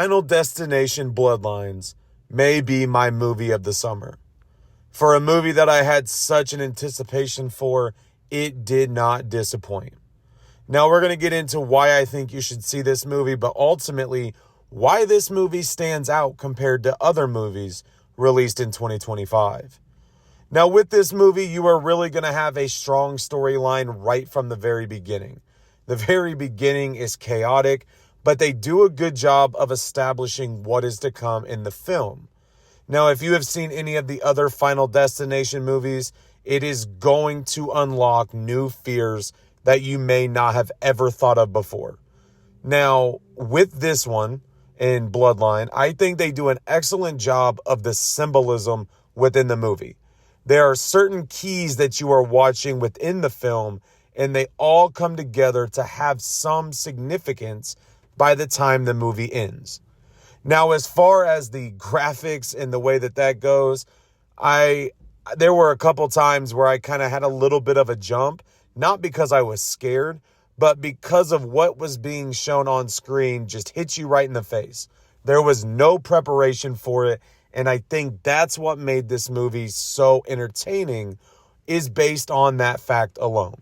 Final Destination Bloodlines may be my movie of the summer. For a movie that I had such an anticipation for, it did not disappoint. Now we're going to get into why I think you should see this movie, but ultimately why this movie stands out compared to other movies released in 2025. Now with this movie, you are really going to have a strong storyline right from the very beginning. The very beginning is chaotic, but they do a good job of establishing what is to come in the film. Now, if you have seen any of the other Final Destination movies, it is going to unlock new fears that you may not have ever thought of before. Now, with this one in Bloodline, I think they do an excellent job of the symbolism within the movie. There are certain keys that you are watching within the film, and they all come together to have some significance by the time the movie ends. Now, as far as the graphics and the way that goes, there were a couple times where I kind of had a little bit of a jump, not because I was scared, but because of what was being shown on screen just hit you right in the face. There was no preparation for it, and I think that's what made this movie so entertaining, is based on that fact alone.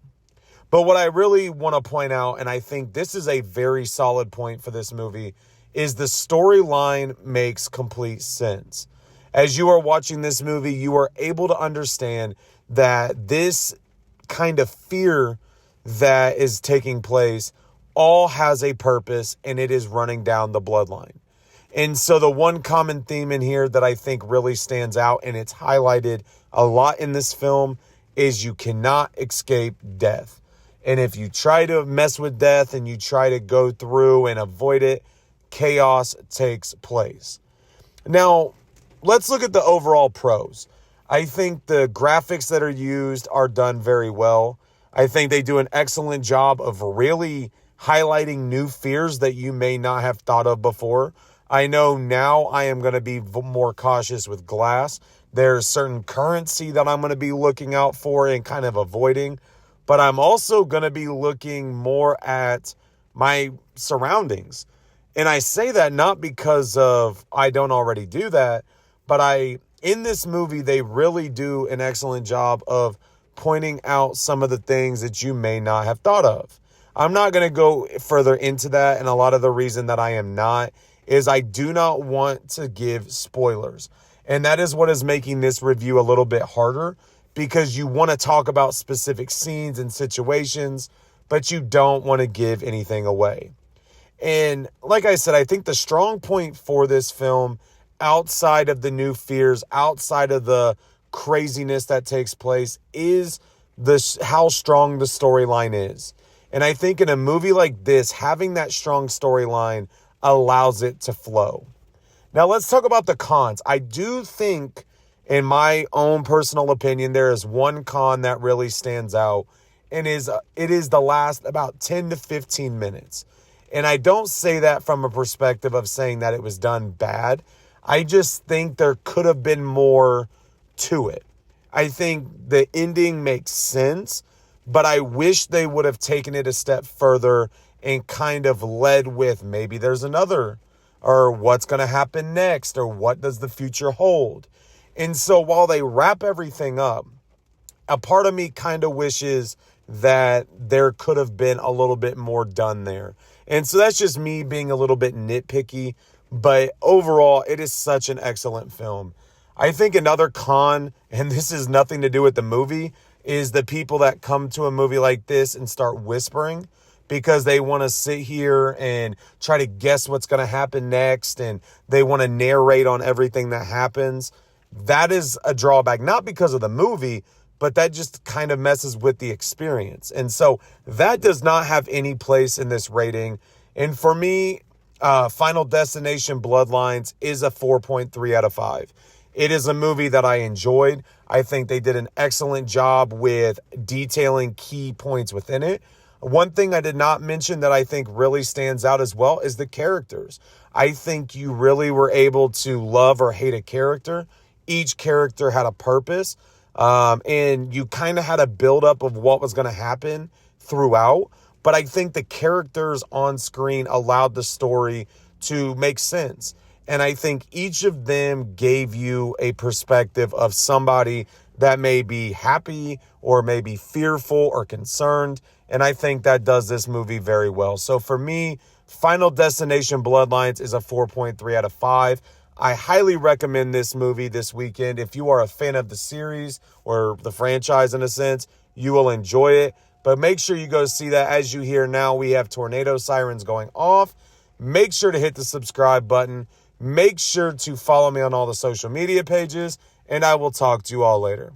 But what I really want to point out, and I think this is a very solid point for this movie, is the storyline makes complete sense. As you are watching this movie, you are able to understand that this kind of fear that is taking place all has a purpose, and it is running down the bloodline. And so the one common theme in here that I think really stands out, and it's highlighted a lot in this film, is you cannot escape death. And if you try to mess with death and you try to go through and avoid it, chaos takes place. Now, let's look at the overall pros. I think the graphics that are used are done very well. I think they do an excellent job of really highlighting new fears that you may not have thought of before. I know now I am going to be more cautious with glass. There's certain currency that I'm going to be looking out for and kind of avoiding. But I'm also going to be looking more at my surroundings. And I say that not because of I don't already do that, but in this movie, they really do an excellent job of pointing out some of the things that you may not have thought of. I'm not going to go further into that, and a lot of the reason that I am not is I do not want to give spoilers. And that is what is making this review a little bit harder, because you want to talk about specific scenes and situations, but you don't want to give anything away. And like I said, I think the strong point for this film, outside of the new fears, outside of the craziness that takes place, is how strong the storyline is. And I think in a movie like this, having that strong storyline allows it to flow. Now let's talk about the cons. I do think, in my own personal opinion, there is one con that really stands out, and it is the last about 10 to 15 minutes. And I don't say that from a perspective of saying that it was done bad. I just think there could have been more to it. I think the ending makes sense, but I wish they would have taken it a step further and kind of led with maybe there's another, or what's going to happen next, or what does the future hold. And so while they wrap everything up, a part of me kind of wishes that there could have been a little bit more done there. And so that's just me being a little bit nitpicky, but overall, it is such an excellent film. I think another con, and this has nothing to do with the movie, is the people that come to a movie like this and start whispering because they want to sit here and try to guess what's going to happen next, and they want to narrate on everything that happens. That is a drawback, not because of the movie, but that just kind of messes with the experience. And so that does not have any place in this rating. And for me, Final Destination Bloodlines is a 4.3 out of 5. It is a movie that I enjoyed. I think they did an excellent job with detailing key points within it. One thing I did not mention that I think really stands out as well is the characters. I think you really were able to love or hate a character. Each character had a purpose. And you kind of had a buildup of what was going to happen throughout. But I think the characters on screen allowed the story to make sense. And I think each of them gave you a perspective of somebody that may be happy or maybe fearful or concerned. And I think that does this movie very well. So for me, Final Destination Bloodlines is a 4.3 out of 5. I highly recommend this movie this weekend. If you are a fan of the series or the franchise in a sense, you will enjoy it. But make sure you go see that. As you hear now, we have tornado sirens going off. Make sure to hit the subscribe button. Make sure to follow me on all the social media pages, and I will talk to you all later.